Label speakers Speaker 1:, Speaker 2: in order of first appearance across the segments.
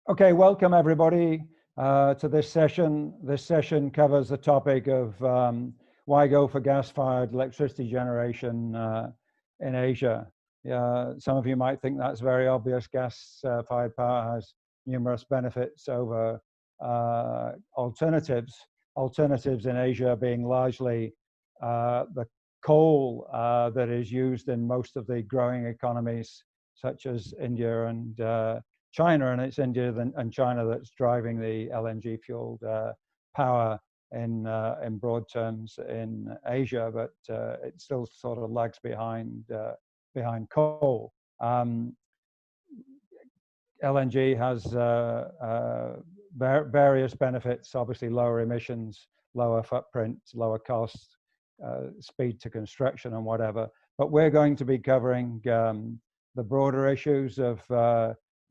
Speaker 1: Okay, welcome everybody to this session. This session covers the topic of why go for gas-fired electricity generation in Asia. Some of you might think that's very obvious. Gas-fired power has numerous benefits over alternatives. Alternatives in Asia being largely the coal that is used in most of the growing economies, such as India and China, and it's India and China that's driving the LNG fueled power in broad terms in Asia, but it still sort of lags behind coal. LNG has various benefits, obviously lower emissions, lower footprint, lower costs, speed to construction and whatever. But we're going to be covering the broader issues of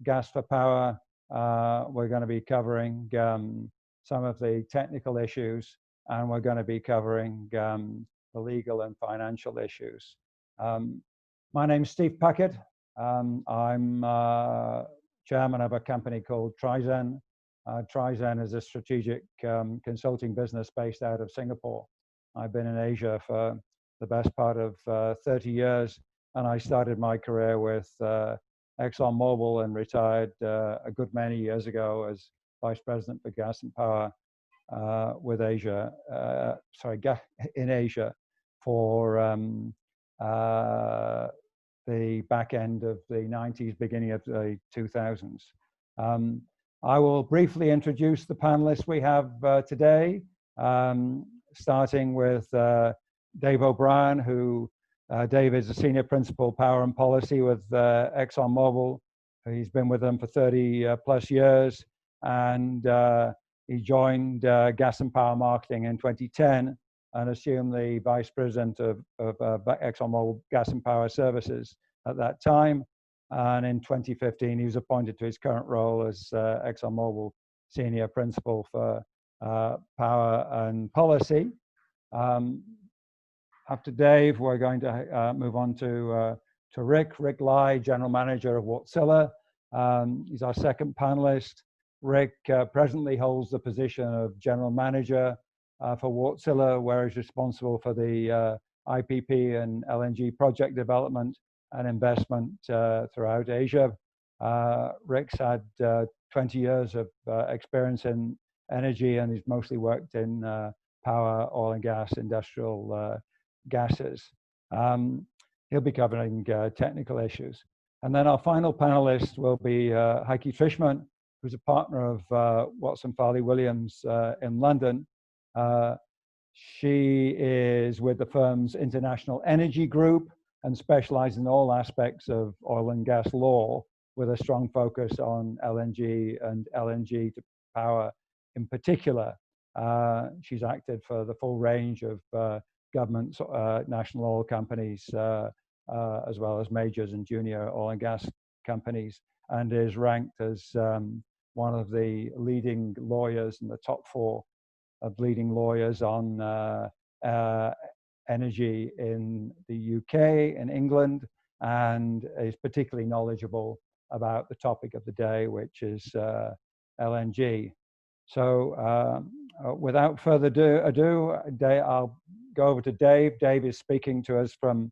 Speaker 1: gas for power. We're going to be covering some of the technical issues, and we're going to be covering the legal and financial issues. My name's Steve Puckett. I'm chairman of a company called Tri-Zen. Tri-Zen is a strategic consulting business based out of Singapore. I've been in Asia for the best part of 30 years, and I started my career with ExxonMobil and retired a good many years ago as vice president for gas and power with Asia, in Asia for the back end of the 90s, beginning of the 2000s. I will briefly introduce the panelists we have today, starting with Dave O'Brien, who Dave is a senior principal power and policy with ExxonMobil. He's been with them for 30 plus years, and he joined gas and power marketing in 2010 and assumed the vice president of ExxonMobil Gas and Power Services at that time. And in 2015, he was appointed to his current role as ExxonMobil senior principal for power and policy. After Dave, we're going to move on to Rick Lai, General Manager of Wärtsilä. He's our second panelist. Rick presently holds the position of General Manager for Wärtsilä, where he's responsible for the IPP and LNG project development and investment throughout Asia. Rick's had 20 years of experience in energy, and he's mostly worked in power, oil and gas, industrial gases. He'll be covering technical issues. And then our final panelist will be Heike Trischmann, who's a partner of Watson Farley Williams in London. She is with the firm's International Energy Group and specializes in all aspects of oil and gas law, with a strong focus on LNG and LNG to power in particular. She's acted for the full range of governments, national oil companies, as well as majors and junior oil and gas companies, and is ranked as one of the leading lawyers in the top 4 of leading lawyers on energy in the UK and England, and is particularly knowledgeable about the topic of the day, which is LNG. So without further ado, I'll go over to Dave. Dave is speaking to us from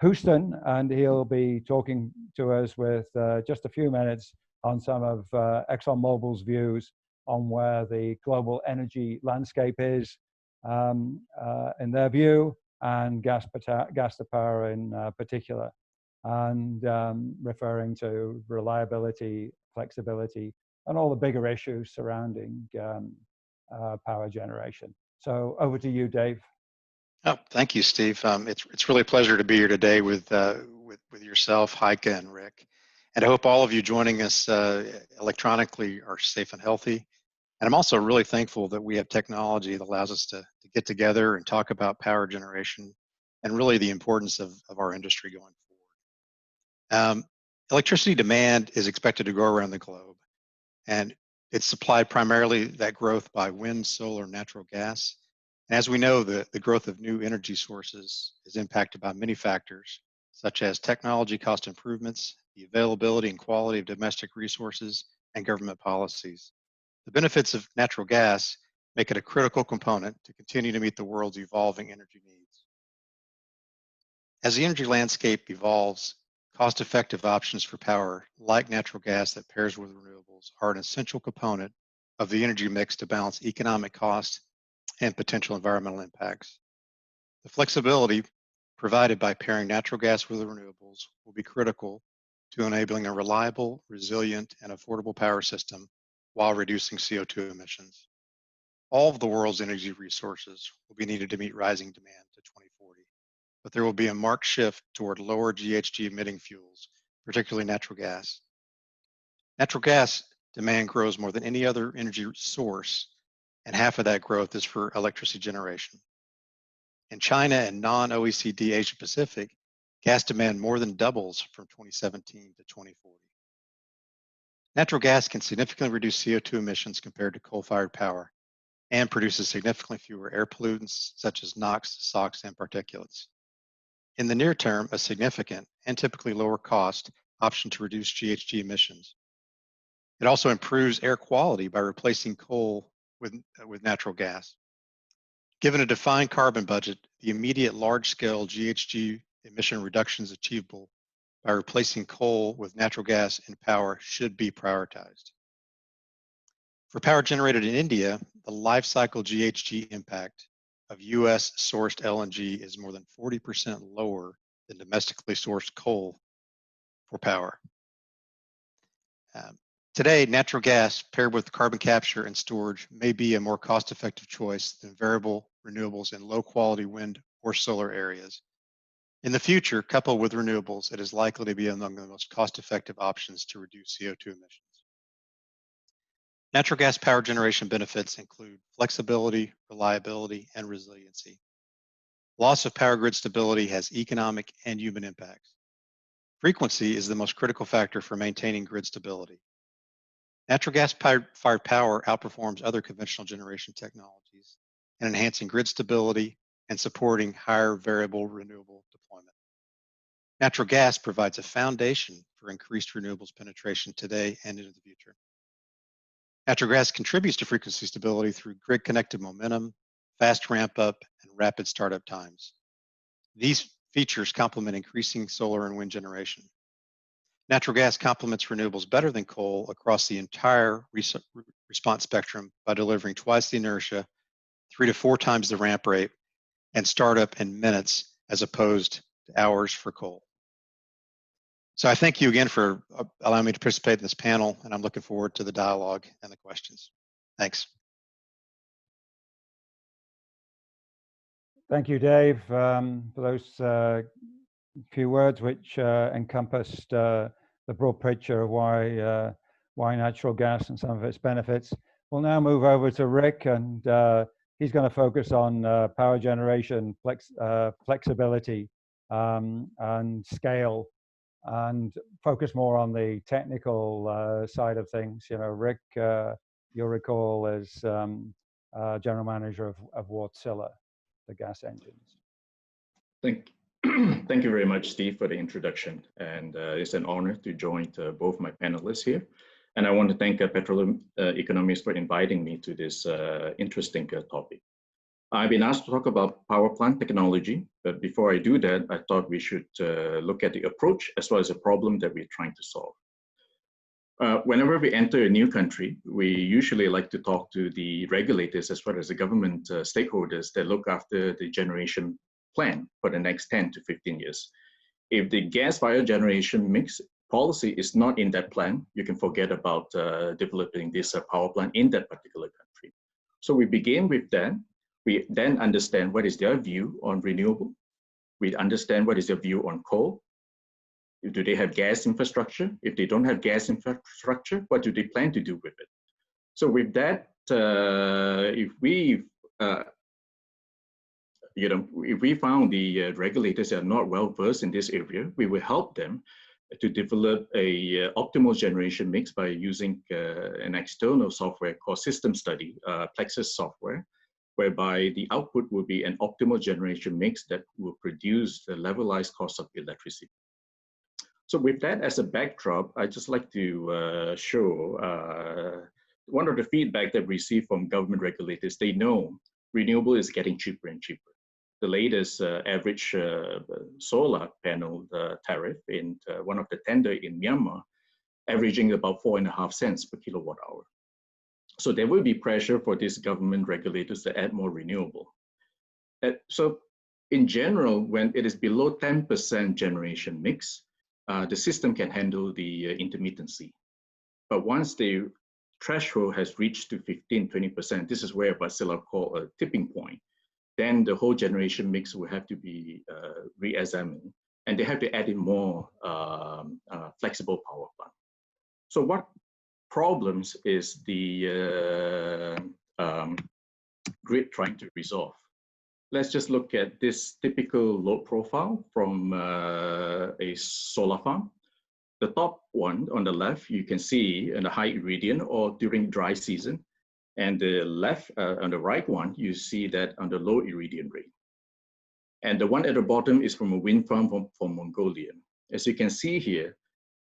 Speaker 1: Houston, and he'll be talking to us with just a few minutes on some of ExxonMobil's views on where the global energy landscape is in their view, and gas to power in particular, and referring to reliability, flexibility, and all the bigger issues surrounding power generation. So over to you, Dave.
Speaker 2: Oh, thank you, Steve. It's really a pleasure to be here today with yourself, Heike, and Rick. And I hope all of you joining us electronically are safe and healthy. And I'm also really thankful that we have technology that allows us to get together and talk about power generation and really the importance of our industry going forward. Electricity demand is expected to grow around the globe, and it's supplied primarily that growth by wind, solar, natural gas. And as we know, the growth of new energy sources is impacted by many factors, such as technology cost improvements, the availability and quality of domestic resources, and government policies. The benefits of natural gas make it a critical component to continue to meet the world's evolving energy needs. As the energy landscape evolves, cost-effective options for power, like natural gas that pairs with renewables, are an essential component of the energy mix to balance economic cost and potential environmental impacts. The flexibility provided by pairing natural gas with renewables will be critical to enabling a reliable, resilient, and affordable power system while reducing CO2 emissions. All of the world's energy resources will be needed to meet rising demand to 2040, but there will be a marked shift toward lower GHG emitting fuels, particularly natural gas. Natural gas demand grows more than any other energy source, and half of that growth is for electricity generation. In China and non-OECD Asia Pacific, gas demand more than doubles from 2017 to 2040. Natural gas can significantly reduce CO2 emissions compared to coal-fired power and produces significantly fewer air pollutants such as NOx, SOx, and particulates. In the near term, a significant and typically lower cost option to reduce GHG emissions. It also improves air quality by replacing coal with natural gas. Given a defined carbon budget, the immediate large-scale GHG emission reductions achievable by replacing coal with natural gas in power should be prioritized. For power generated in India, the life cycle GHG impact of US-sourced LNG is more than 40% lower than domestically sourced coal for power. Today, natural gas paired with carbon capture and storage may be a more cost-effective choice than variable renewables in low-quality wind or solar areas. In the future, coupled with renewables, it is likely to be among the most cost-effective options to reduce CO2 emissions. Natural gas power generation benefits include flexibility, reliability, and resiliency. Loss of power grid stability has economic and human impacts. Frequency is the most critical factor for maintaining grid stability. Natural gas-fired power outperforms other conventional generation technologies in enhancing grid stability and supporting higher variable renewable deployment. Natural gas provides a foundation for increased renewables penetration today and into the future. Natural gas contributes to frequency stability through grid-connected momentum, fast ramp-up, and rapid startup times. These features complement increasing solar and wind generation. Natural gas complements renewables better than coal across the entire response spectrum by delivering twice the inertia, 3 to 4 times the ramp rate, and startup in minutes as opposed to hours for coal. So I thank you again for allowing me to participate in this panel, and I'm looking forward to the dialogue and the questions. Thanks.
Speaker 1: Thank you, Dave, for those few words which encompassed the broad picture of why natural gas and some of its benefits. We'll now move over to Rick, and he's going to focus on power generation, flexibility, and scale, and focus more on the technical side of things. You know, Rick, you'll recall, is general manager of Wärtsilä, the gas engines.
Speaker 3: Thank you very much, Steve, for the introduction. And it's an honor to join both my panelists here. And I want to thank Petroleum Economists for inviting me to this interesting topic. I've been asked to talk about power plant technology, but before I do that, I thought we should look at the approach as well as the problem that we're trying to solve. Whenever we enter a new country, we usually like to talk to the regulators as well as the government stakeholders that look after the generation plan for the next 10 to 15 years. If the gas-fired generation mix policy is not in that plan, you can forget about developing this power plant in that particular country. So we begin with that. We then understand what is their view on renewable. We understand what is their view on coal. Do they have gas infrastructure? If they don't have gas infrastructure, what do they plan to do with it? So with that, if we found the regulators are not well versed in this area, we will help them to develop a optimal generation mix by using an external software called System Study, Plexus software, whereby the output will be an optimal generation mix that will produce the levelized cost of electricity. So with that as a backdrop, I'd just like to show one of the feedback that we received from government regulators. They know renewable is getting cheaper and cheaper. The latest average solar panel tariff in one of the tender in Myanmar, averaging about 4.5 cents per kilowatt hour. So there will be pressure for these government regulators to add more renewable. So in general, when it is below 10% generation mix, the system can handle the intermittency. But once the threshold has reached to 15–20%, this is where Wärtsilä call a tipping point, then the whole generation mix will have to be re-examined, and they have to add in more flexible power plant. So what problems is the grid trying to resolve? Let's just look at this typical load profile from a solar farm. The top one on the left, you can see in the high irradiant or during dry season. And the left, on the right one, you see that on the low irradiant rate. And the one at the bottom is from a wind farm from Mongolia. As you can see here,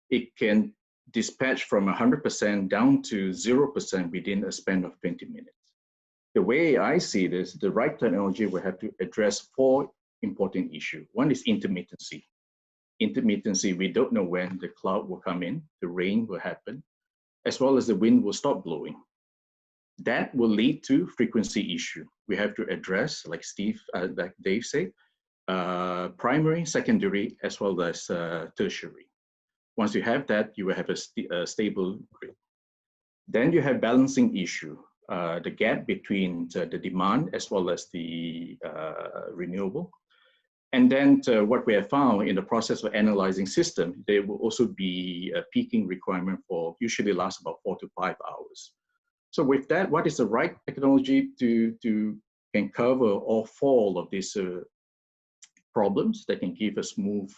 Speaker 3: it can dispatch from 100% down to 0% within a span of 20 minutes. The way I see this, the right technology will have to address 4 important issues. One is intermittency. Intermittency, we don't know when the cloud will come in, the rain will happen, as well as the wind will stop blowing. That will lead to frequency issue. We have to address, like Dave said, primary, secondary, as well as tertiary. Once you have that, you will have a stable grid. Then you have balancing issue, the gap between the demand as well as the renewable. And then what we have found in the process of analyzing system, there will also be a peaking requirement for usually lasts about 4 to 5 hours. So with that, what is the right technology to can cover all 4 of these problems that can give a smooth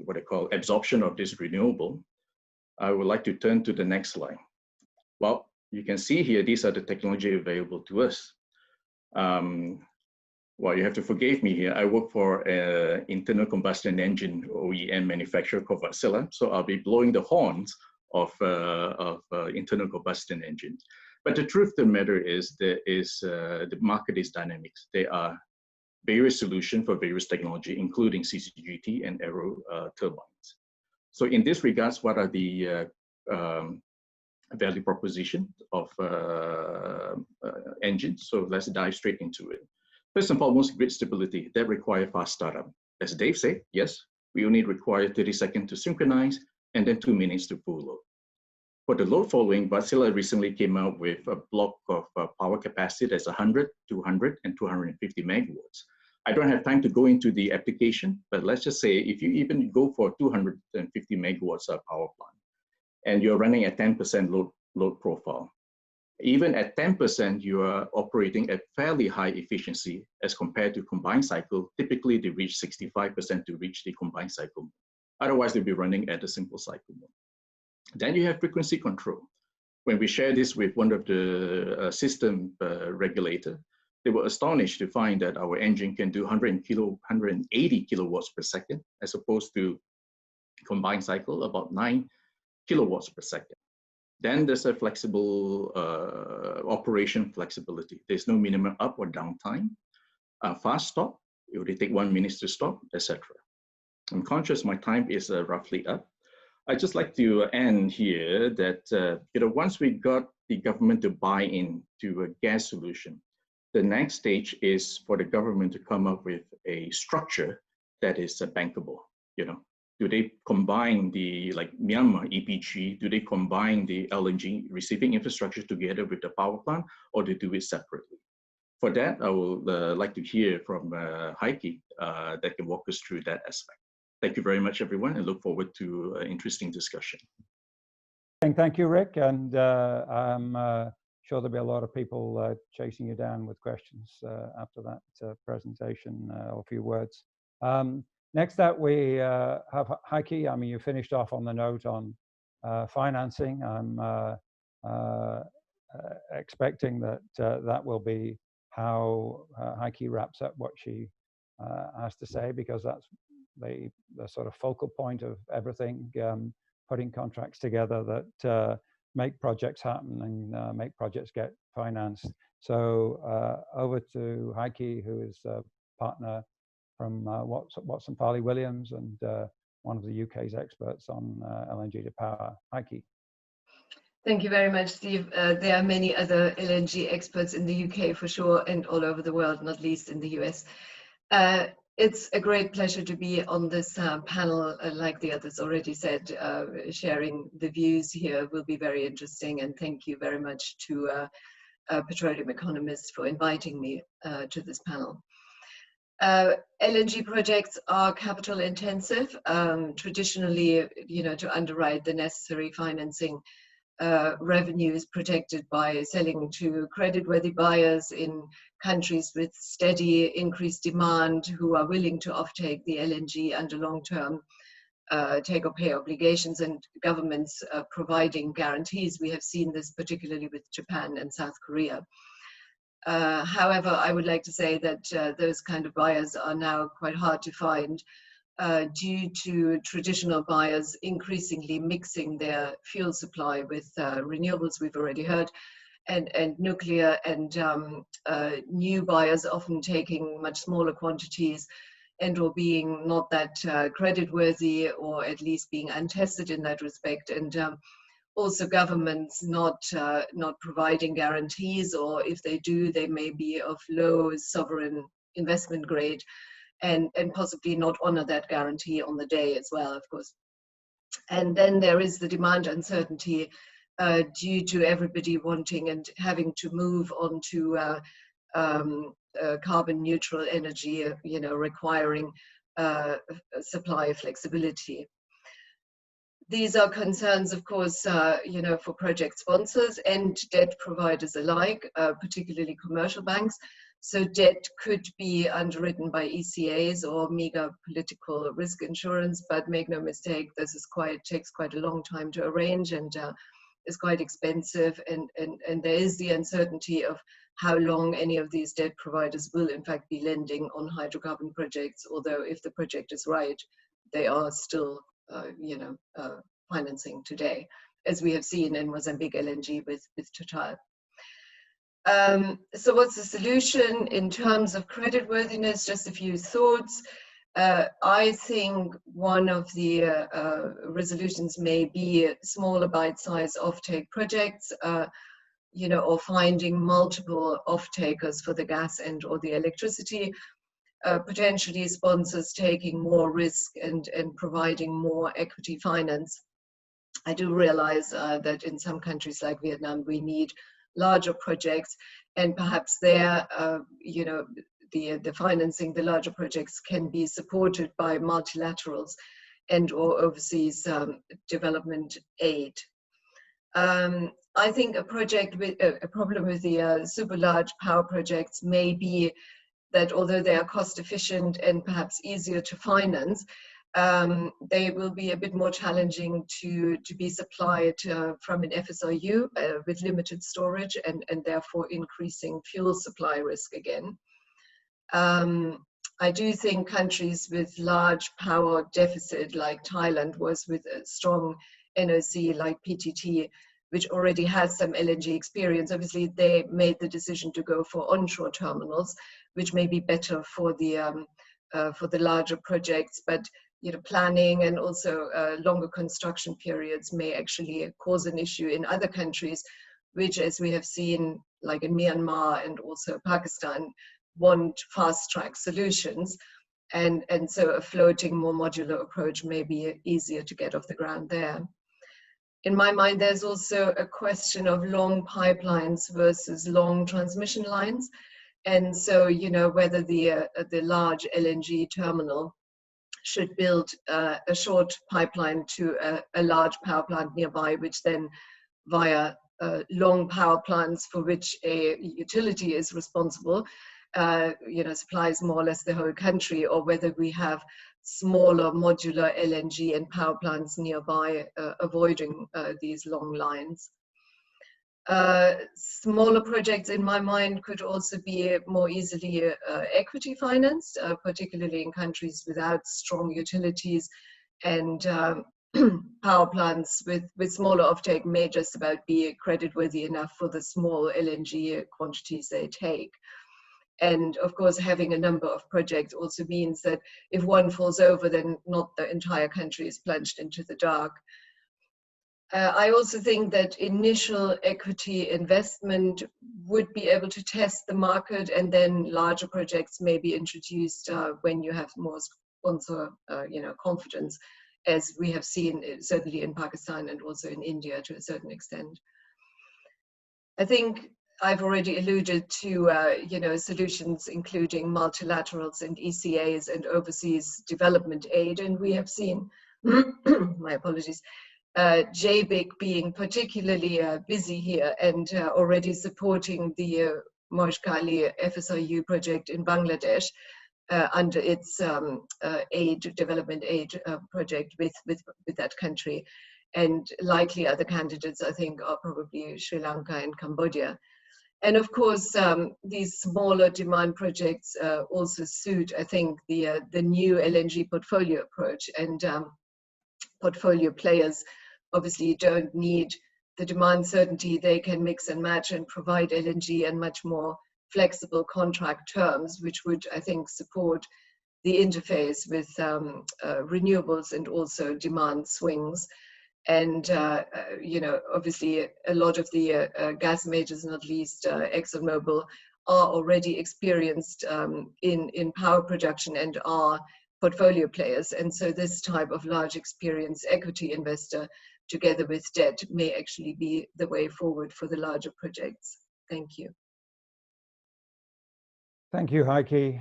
Speaker 3: what I call absorption of this renewable? I would like to turn to the next slide. Well, you can see here, these are the technology available to us. Well, you have to forgive me here. I work for an internal combustion engine OEM manufacturer called Wärtsilä, so I'll be blowing the horns of internal combustion engines. But the truth of the matter is, the market is dynamic. There are various solutions for various technology, including CCGT and aero turbines. So in this regards, what are the value proposition of engines? So let's dive straight into it. First and foremost, grid stability. That requires fast startup. As Dave said, yes, we only require 30 seconds to synchronize and then 2 minutes to full load. For the load following, Wärtsilä recently came out with a block of power capacity that's 100, 200, and 250 megawatts. I don't have time to go into the application, but let's just say if you even go for 250 megawatts of power plant and you're running at 10% load profile, even at 10%, you are operating at fairly high efficiency as compared to combined cycle. Typically, they reach 65% to reach the combined cycle mode. Otherwise, they'll be running at a simple cycle mode. Then you have frequency control. When we share this with one of the system regulator, they were astonished to find that our engine can do 180 kilowatts per second, as opposed to combined cycle, about 9 kilowatts per second. Then there's a flexible operation flexibility. There's no minimum up or down time. Fast stop, it would take 1 minute to stop, etc. I'm conscious my time is roughly up. I'd just like to end here that once we got the government to buy in to a gas solution, the next stage is for the government to come up with a structure that is bankable. Do they combine the, like Myanmar EPG, do they combine the LNG receiving infrastructure together with the power plant, or they do it separately? For that, I would like to hear from Heike that can walk us through that aspect. Thank you very much, everyone, and look forward to an interesting discussion.
Speaker 1: Thank you, Rick, and I'm sure there'll be a lot of people chasing you down with questions after that presentation or a few words. Next up, we have Heike. I mean, you finished off on the note on financing. I'm expecting that that will be how Heike wraps up what she I have to say, because that's the sort of focal point of everything, putting contracts together that make projects happen and make projects get financed. So over to Heike, who is a partner from Watson Farley Williams and one of the UK's experts on LNG to power. Heike.
Speaker 4: Thank you very much, Steve. There are many other LNG experts in the UK for sure, and all over the world, not least in the US. It's a great pleasure to be on this panel. Like the others already said, sharing the views here will be very interesting, and thank you very much to Petroleum Economists for inviting me to this panel. LNG projects are capital intensive. Traditionally, to underwrite the necessary financing, revenue is protected by selling to creditworthy buyers in countries with steady increased demand who are willing to offtake the LNG under long-term take-or-pay obligations, and governments providing guarantees. We have seen this particularly with Japan and South Korea. However, I would like to say that those kind of buyers are now quite hard to find due to traditional buyers increasingly mixing their fuel supply with renewables, we've already heard, and nuclear, and new buyers often taking much smaller quantities and or being not that creditworthy, or at least being untested in that respect, and also governments not providing guarantees, or if they do, they may be of low sovereign investment grade, and possibly not honor that guarantee on the day as well, of course. And then there is the demand uncertainty due to everybody wanting and having to move on to carbon neutral energy, requiring supply flexibility. These are concerns, of course, for project sponsors and debt providers alike, particularly commercial banks. So debt could be underwritten by ECAs or meager political risk insurance, but make no mistake, this is takes quite a long time to arrange, and is quite expensive, and there is the uncertainty of how long any of these debt providers will in fact be lending on hydrocarbon projects, although if the project is right, they are still financing today, as we have seen in Mozambique LNG with Total. So what's the solution in terms of creditworthiness? Just a few thoughts. I think one of the resolutions may be smaller bite-sized offtake projects, or finding multiple off-takers for the gas and or the electricity, potentially sponsors taking more risk and providing more equity finance. I do realize that in some countries like Vietnam, we need larger projects, and perhaps there, the financing, the larger projects can be supported by multilaterals and or overseas development aid. I think a problem with the super large power projects may be that although they are cost efficient and perhaps easier to finance, they will be a bit more challenging to be supplied from an FSRU with limited storage, and therefore increasing fuel supply risk again. I do think countries with large power deficit like Thailand was with a strong NOC like PTT, which already has some LNG experience. Obviously, they made the decision to go for onshore terminals, which may be better for the larger projects, but planning and also longer construction periods may actually cause an issue in other countries, which, as we have seen, like in Myanmar and also Pakistan, want fast-track solutions. And so a floating, more modular approach may be easier to get off the ground there. In my mind, there's also a question of long pipelines versus long transmission lines. And so, whether the large LNG terminal should build a short pipeline to a large power plant nearby, which then via long power plants for which a utility is responsible, supplies more or less the whole country, or whether we have smaller modular LNG and power plants nearby, avoiding these long lines. Smaller projects, in my mind, could also be more easily equity financed, particularly in countries without strong utilities and power plants with smaller offtake may just about be creditworthy enough for the small LNG quantities they take. And of course, having a number of projects also means that if one falls over, then not the entire country is plunged into the dark. I also think that initial equity investment would be able to test the market, and then larger projects may be introduced when you have more sponsor confidence, as we have seen certainly in Pakistan and also in India to a certain extent. I think I've already alluded to solutions including multilaterals and ECAs and overseas development aid, and we have seen my apologies, JBIC being particularly busy here and already supporting the Moshkali FSRU project in Bangladesh under its development aid project with that country. And likely other candidates, I think, are probably Sri Lanka and Cambodia. And of course, these smaller demand projects also suit, I think, the new LNG portfolio approach. And portfolio players obviously don't need the demand certainty. They can mix and match and provide LNG and much more flexible contract terms, which would, I think, support the interface with renewables and also demand swings. And, obviously a lot of the gas majors, not least ExxonMobil, are already experienced in power production and are portfolio players. And so this type of large experienced equity investor together with debt may actually be the way forward for the larger projects. Thank you.
Speaker 1: Thank you, Heike.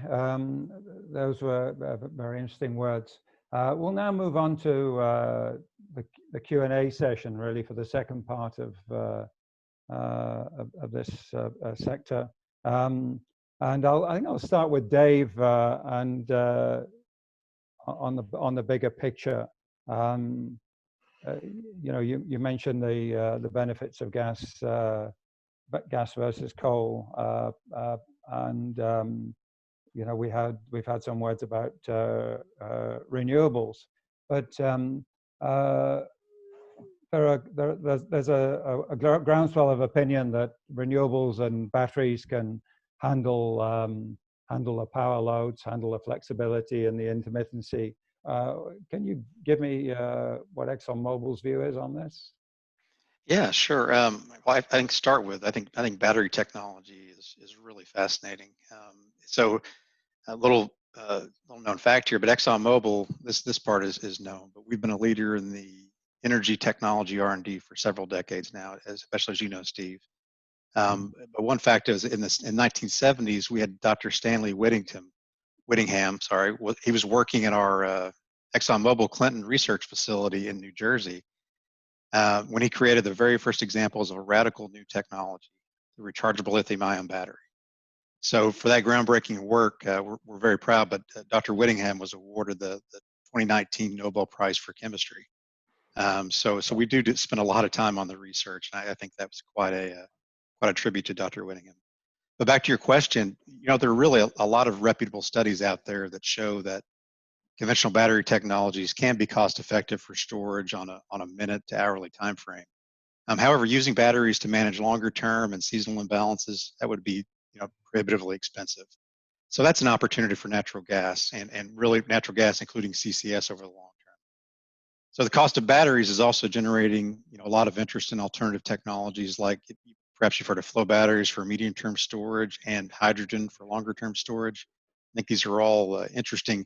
Speaker 1: Those were very interesting words. We'll now move on to the Q&A session, really, for the second part of this sector. And I think I'll start with Dave and on the bigger picture. You mentioned the benefits of gas versus coal, and we've had some words about renewables, but there's a groundswell of opinion that renewables and batteries can handle the power loads, handle the flexibility and the intermittency. Can you give me what ExxonMobil's view is on this?
Speaker 2: Yeah, sure. Well, I think I think battery technology is really fascinating. So a little known fact here, but ExxonMobil, this part is known, but we've been a leader in the energy technology R&D for several decades now, especially as you know, Steve. But one fact is in 1970s, we had Dr. Stanley Whittingham, he was recking at our ExxonMobil Clinton research facility in New Jersey when he created the very first examples of a radical new technology, the rechargeable lithium-ion battery. So for that groundbreaking work, we're very proud, but Dr. Whittingham was awarded the 2019 Nobel Prize for Chemistry. So we do spend a lot of time on the research, and I think that was quite a tribute to Dr. Whittingham. But back to your question, there are really a lot of reputable studies out there that show that conventional battery technologies can be cost effective for storage on a minute to hourly time frame. However, using batteries to manage longer term and seasonal imbalances, that would be prohibitively expensive. So that's an opportunity for natural gas and really natural gas, including CCS over the long term. So the cost of batteries is also generating a lot of interest in alternative technologies, like perhaps you've heard of flow batteries for medium term storage and hydrogen for longer term storage. I think these are all interesting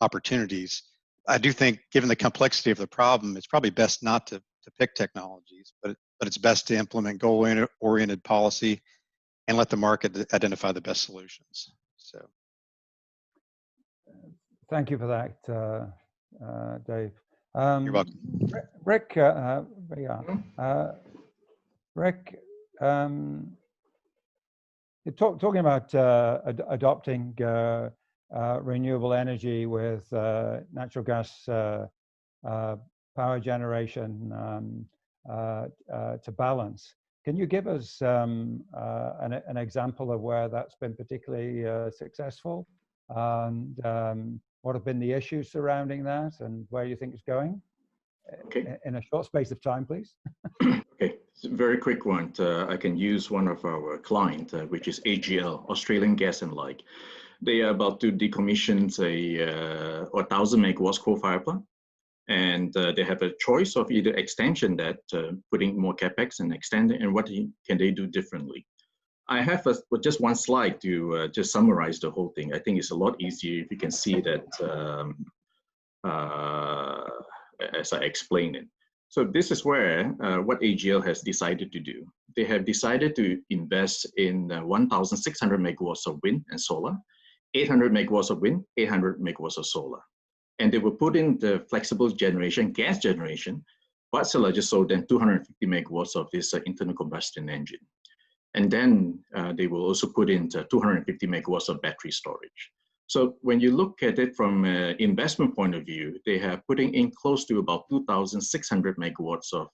Speaker 2: opportunities. I do think, given the complexity of the problem, it's probably best not to pick technologies, but it's best to implement goal-oriented policy and let the market identify the best solutions. So,
Speaker 1: thank you for that, Dave.
Speaker 2: You're welcome.
Speaker 1: Rick, you're talking about adopting renewable energy with natural gas power generation to balance. Can you give us an example of where that's been particularly successful, and what have been the issues surrounding that, and where you think it's going?
Speaker 3: Okay.
Speaker 1: In a short space of time, please.
Speaker 3: Okay, it's a very quick one. I can use one of our clients, which is AGL, Australian Gas and Light. They are about to decommission a 1,000 megawatts coal-fired plant. And they have a choice of either extension that, putting more capex and extending, and what can they do differently. I have just one slide to just summarize the whole thing. I think it's a lot easier if you can see that as I explain it. So this is where what AGL has decided to do. They have decided to invest in 1,600 megawatts of wind and solar, 800 megawatts of wind, 800 megawatts of solar. And they will put in the flexible generation, gas generation. Wärtsilä just sold them 250 megawatts of this internal combustion engine. And then they will also put in 250 megawatts of battery storage. So when you look at it from an investment point of view, they are putting in close to about 2,600 megawatts of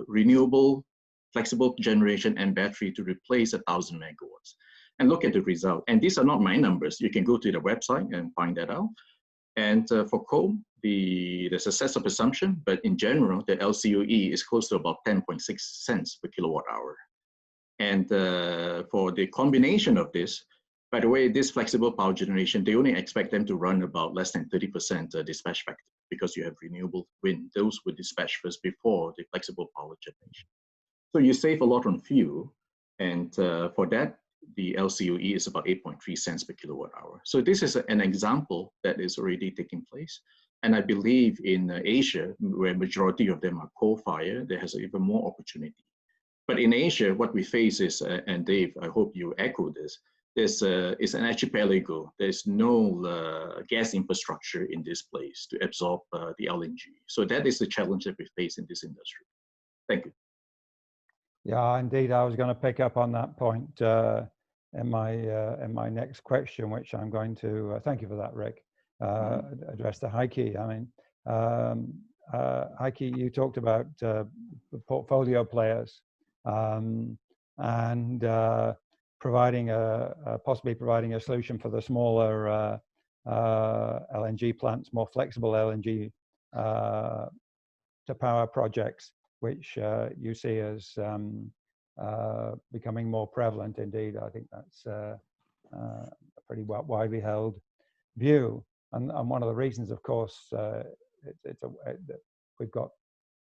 Speaker 3: renewable, flexible generation and battery to replace 1,000 megawatts. And look at the result. And these are not my numbers. You can go to the website and find that out. And for coal, there's a set of assumption, but in general, the LCOE is close to about 10.6 cents per kilowatt hour. And for the combination of this, by the way, this flexible power generation, they only expect them to run about less than 30% dispatch factor because you have renewable wind. Those were dispatched first before the flexible power generation. So you save a lot on fuel. And for that, the LCOE is about 8.3 cents per kilowatt hour. So this is an example that is already taking place. And I believe in Asia, where majority of them are coal-fired, there has even more opportunity. But in Asia, what we face is, and Dave, I hope you echo this, it's an archipelago. There's no gas infrastructure in this place to absorb the LNG. So that is the challenge that we face in this industry. Thank you.
Speaker 1: Yeah, indeed. I was going to pick up on that point in my next question, which I'm going to thank you for that, Rick. Address to Heike. I mean, Heike, you talked about the portfolio players and possibly providing a solution for the smaller LNG plants, more flexible LNG to power projects, which you see as becoming more prevalent indeed. I think that's a pretty widely held view. And one of the reasons, of course, we've got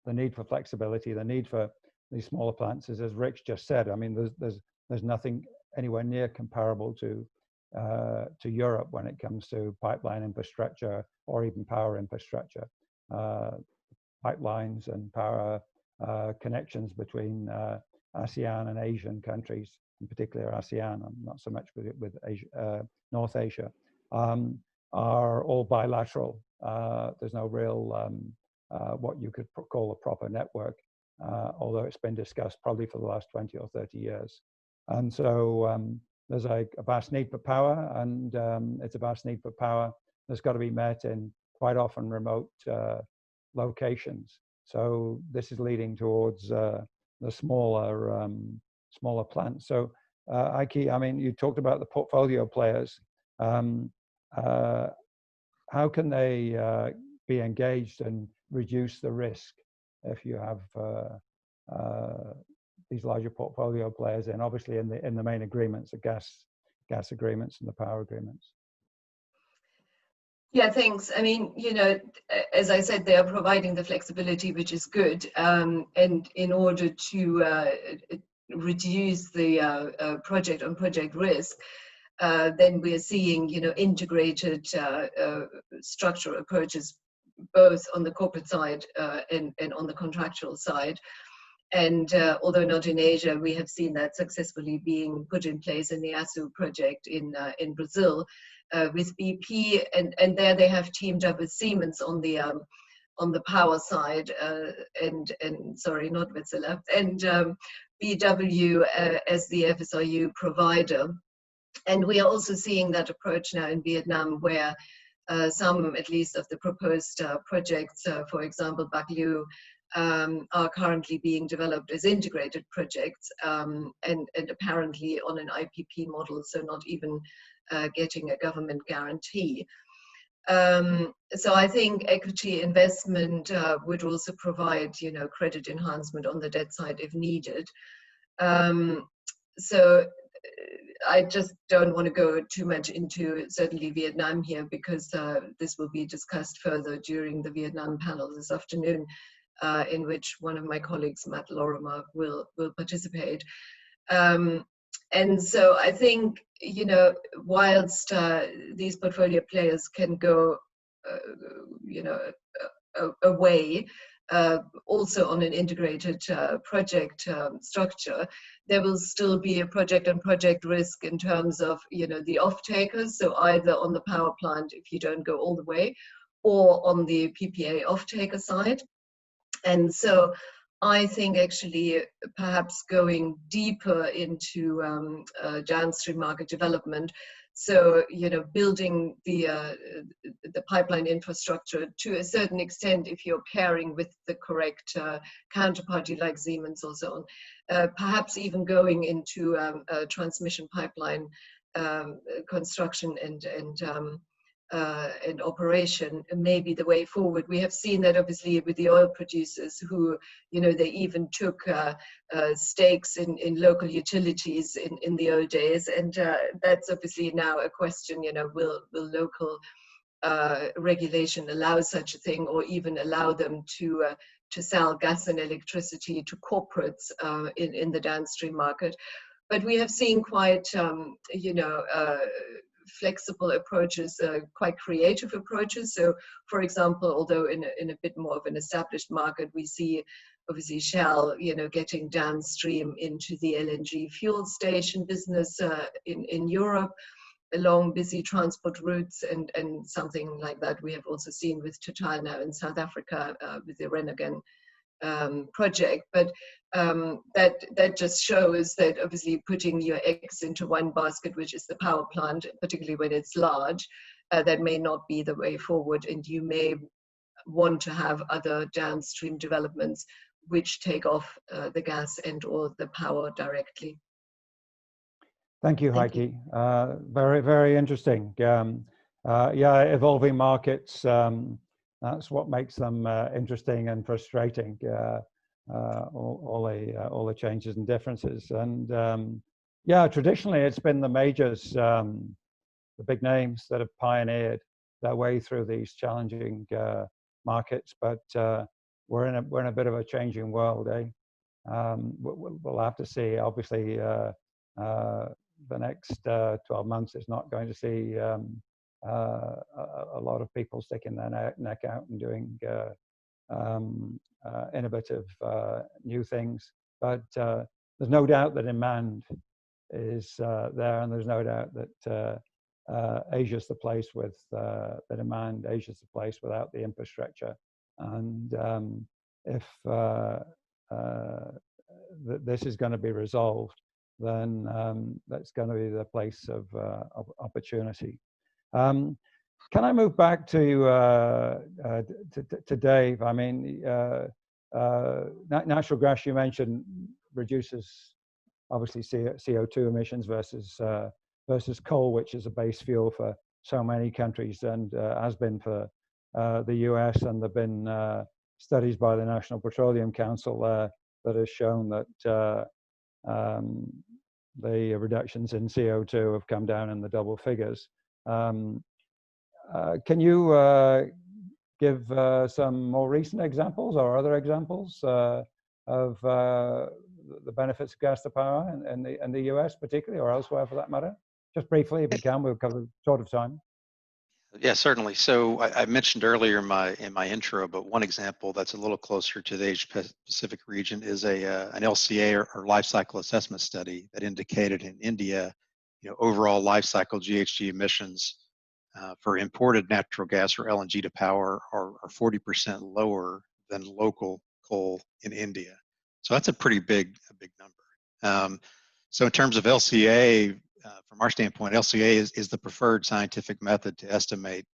Speaker 1: the need for flexibility, the need for these smaller plants, as Rick just said. I mean, there's nothing anywhere near comparable to Europe when it comes to pipeline infrastructure or even power infrastructure. Pipelines and power connections between ASEAN and Asian countries, in particular ASEAN, and not so much with Asia, North Asia, are all bilateral. There's no real what you could call a proper network, although it's been discussed probably for the last 20 or 30 years. And so there's a vast need for power, and it's a vast need for power that's got to be met in quite often remote locations. So this is leading towards the smaller plants. So Heike, I mean, you talked about the portfolio players. How can they be engaged and reduce the risk if you have these larger portfolio players in, obviously in the main agreements, the gas agreements and the power agreements?
Speaker 4: Yeah, thanks. I mean, you know, as I said, they are providing the flexibility, which is good. And in order to reduce the project-on-project risk, then we are seeing, you know, integrated structural approaches, both on the corporate side and on the contractual side. And although not in Asia, we have seen that successfully being put in place in the ASU project in Brazil with BP, and there they have teamed up with Siemens on the power side, and sorry, not Wärtsilä, and BW as the FSRU provider. And we are also seeing that approach now in Vietnam, where some, at least, of the proposed projects, for example, Bac Lieu, are currently being developed as integrated projects, and apparently on an IPP model, so not even getting a government guarantee. So I think equity investment would also provide, credit enhancement on the debt side if needed. So I just don't want to go too much into certainly Vietnam here, because this will be discussed further during the Vietnam panel this afternoon, in which one of my colleagues, Matt Lorimer, will participate. And so I think, whilst these portfolio players can go, away, also on an integrated project structure, there will still be a project risk in terms of, the off-takers. So either on the power plant, if you don't go all the way, or on the PPA off-taker side. And so I think actually perhaps going deeper into downstream market development, so building the pipeline infrastructure to a certain extent, if you're pairing with the correct counterparty like Siemens or so on, perhaps even going into transmission pipeline construction and operation may be the way forward. We have seen that obviously with the oil producers who, they even took stakes in local utilities in the old days. And that's obviously now a question, will local regulation allow such a thing, or even allow them to sell gas and electricity to corporates in the downstream market. But we have seen quite, flexible approaches, quite creative approaches. So, for example, although in a bit more of an established market, we see obviously Shell, getting downstream into the LNG fuel station business in Europe, along busy transport routes, and something like that we have also seen with Total now in South Africa with the Renegan project. But that just shows that obviously putting your eggs into one basket, which is the power plant, particularly when it's large, that may not be the way forward, and you may want to have other downstream developments which take off the gas and or the power directly.
Speaker 1: Thank you, Heike. Very, very interesting. Yeah, evolving markets. That's what makes them interesting and frustrating. All the changes and differences. And yeah, traditionally it's been the majors, the big names that have pioneered their way through these challenging markets. But we're in a bit of a changing world, eh? We'll have to see. Obviously, the next 12 months is not going to see a lot of people sticking their neck out and doing innovative new things. But there's no doubt that demand is there, and there's no doubt that Asia's the place with the demand. Asia's the place without the infrastructure. And if this is going to be resolved, then that's going to be the place of opportunity. Can I move back to Dave? I mean, natural gas, you mentioned, reduces obviously CO2 emissions versus coal, which is a base fuel for so many countries, and has been for the US. And there've been studies by the National Petroleum Council that has shown that the reductions in CO2 have come down in the double figures. Can you give some more recent examples or other examples of the benefits of gas to power in the US particularly, or elsewhere for that matter? Just briefly, if you can, we'll cover short of time.
Speaker 2: Yeah, certainly. So I mentioned earlier in my intro, but one example that's a little closer to the Asia Pacific region is an LCA or life cycle assessment study that indicated in India, overall life cycle GHG emissions for imported natural gas or LNG to power are 40% lower than local coal in India. So that's a pretty big number. So in terms of LCA, from our standpoint, LCA is the preferred scientific method to estimate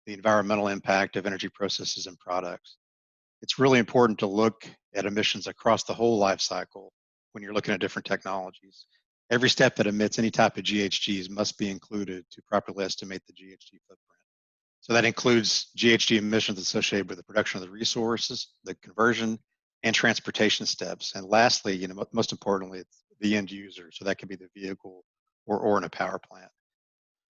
Speaker 2: the environmental impact of energy processes and products. it's really important to look at emissions across the whole life cycle when you're looking at different technologies. Every step that emits any type of GHGs must be included to properly estimate the GHG footprint. So that includes GHG emissions associated with the production of the resources, the conversion, and transportation steps. And lastly, you know, most importantly, it's the end user. So that could be the vehicle or in a power plant.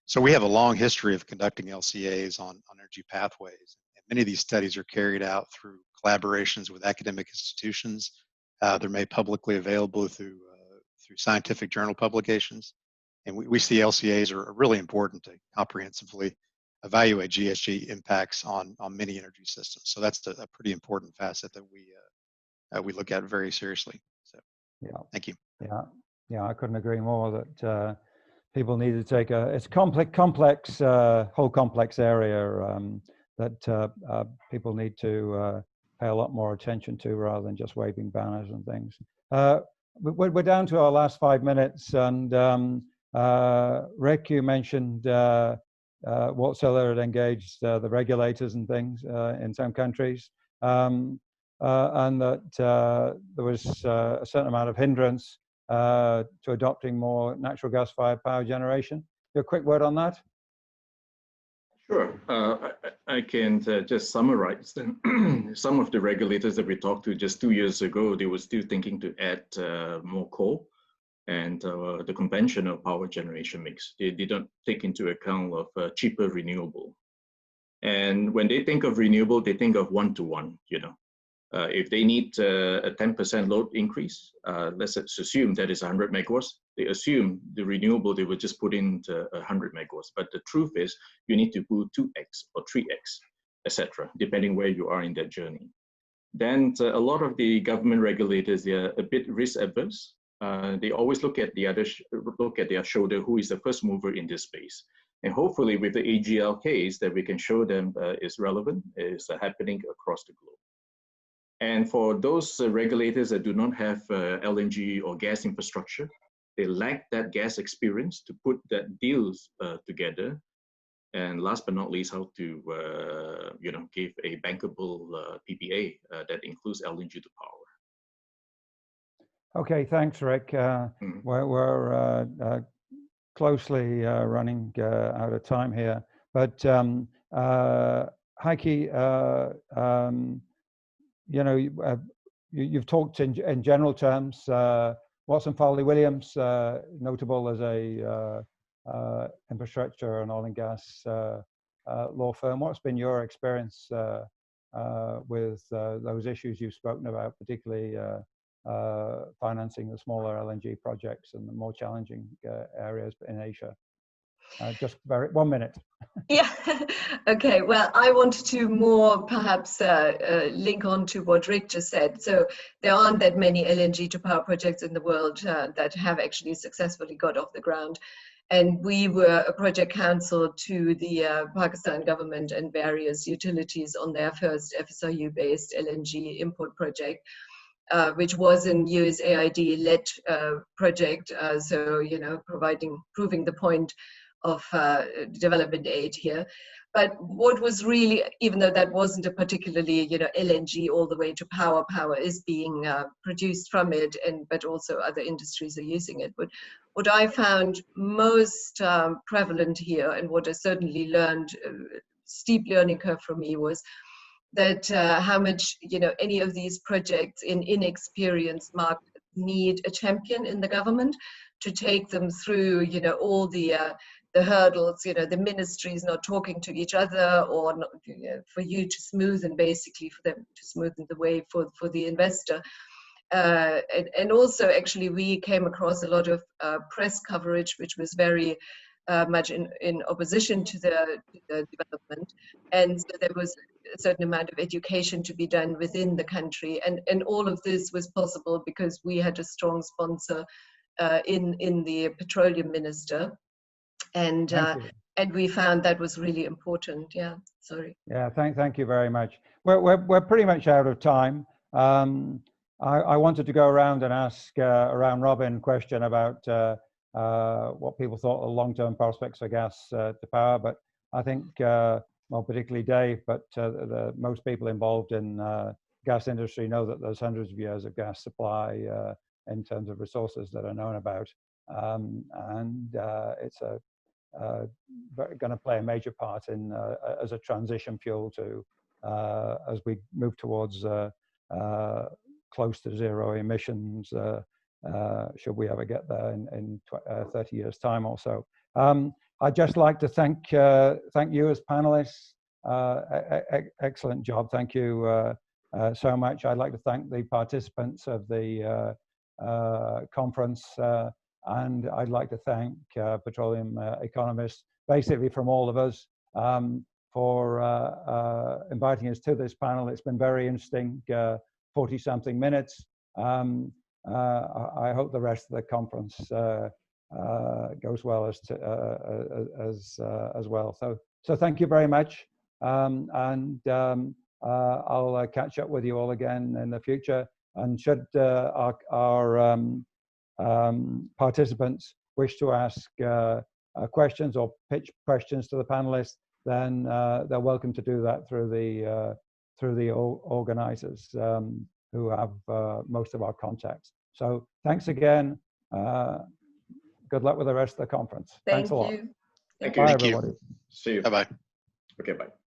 Speaker 2: So we have a long history of conducting LCAs on energy pathways. And many of these studies are carried out through collaborations with academic institutions. They're made publicly available through scientific journal publications. And we see LCAs are really important to comprehensively evaluate GHG impacts on many energy systems. So that's a pretty important facet that we look at very seriously. So
Speaker 1: yeah,
Speaker 2: thank you.
Speaker 1: Yeah, I couldn't agree more that people need to take it's complex whole complex area that people need to pay a lot more attention to rather than just waving banners and things. We're down to our last 5 minutes, and Rick, you mentioned Wärtsilä had engaged the regulators and things in some countries, and that there was a certain amount of hindrance to adopting more natural gas-fired power generation. A quick word on that?
Speaker 3: Sure. I can just summarize them. Some of the regulators that we talked to just 2 years ago, they were still thinking to add more coal and the conventional power generation mix. They didn't take into account of cheaper renewable. And when they think of renewable, they think of one-to-one, you know. If they need a 10% load increase, let's assume that is 100 megawatts. They assume the renewable, they would just put in 100 megawatts. But the truth is, you need to put 2x or 3x, etc., depending where you are in that journey. Then a lot of the government regulators, they are a bit risk averse. They always look at their shoulder, who is the first mover in this space. And hopefully with the AGL case that we can show them is relevant, is happening across the globe. And for those regulators that do not have LNG or gas infrastructure, they lack that gas experience to put that deals together. And last but not least, how to you know, give a bankable PPA that includes LNG to power.
Speaker 1: Okay, thanks, Rick. We're closely running out of time here, but Heike, you know, you've talked in general terms. Watson Farley Williams, notable as a infrastructure and oil and gas law firm. What's been your experience with those issues you've spoken about, particularly financing the smaller LNG projects and the more challenging areas in Asia? Just 1 minute.
Speaker 4: Yeah, okay. Well, I wanted to more perhaps link on to what Rick just said. So there aren't that many LNG to power projects in the world that have actually successfully got off the ground. And we were a project counsel to the Pakistan government and various utilities on their first FSRU-based LNG import project, which was an USAID-led project. So, you know, proving the point of development aid here. But what was really, even though that wasn't a particularly, you know, LNG all the way to power is being produced from it, but also other industries are using it. But what I found most prevalent here, and what I certainly learned, steep learning curve for me, was that how much, you know, any of these projects in inexperienced markets need a champion in the government to take them through, you know, all the hurdles, you know, the ministries not talking to each other, or not, you know, for you to smoothen, basically for them to smoothen the way for the investor. And also, actually, we came across a lot of press coverage, which was very much in opposition to the development. And so there was a certain amount of education to be done within the country. And all of this was possible because we had a strong sponsor in the petroleum minister. And we found that was really important. Yeah, sorry.
Speaker 1: Yeah, thank you very much. We're pretty much out of time. I wanted to go around and ask a round robin question about what people thought of the long-term prospects for gas to power, but I think, well, particularly Dave, but most people involved in gas industry know that there's hundreds of years of gas supply in terms of resources that are known about, and it's going to play a major part in as a transition fuel to as we move towards close to zero emissions, should we ever get there in 30 years' time or so. I'd just like to thank you as panelists. Excellent job. Thank you so much. I'd like to thank the participants of the conference, and I'd like to thank petroleum economists, basically from all of us, for inviting us to this panel. It's been very interesting, 40-something minutes. I hope the rest of the conference goes well as well. So thank you very much, and I'll catch up with you all again in the future. And should our participants wish to ask questions or pitch questions to the panelists, then they're welcome to do that through the organizers who have most of our contacts. So thanks again. Good luck with the rest of the conference. Thanks a lot.
Speaker 4: Thank you.
Speaker 3: Thank you.
Speaker 1: Bye,
Speaker 2: Thank you.
Speaker 1: everybody.
Speaker 3: See you.
Speaker 2: Bye-bye.
Speaker 3: Okay, bye.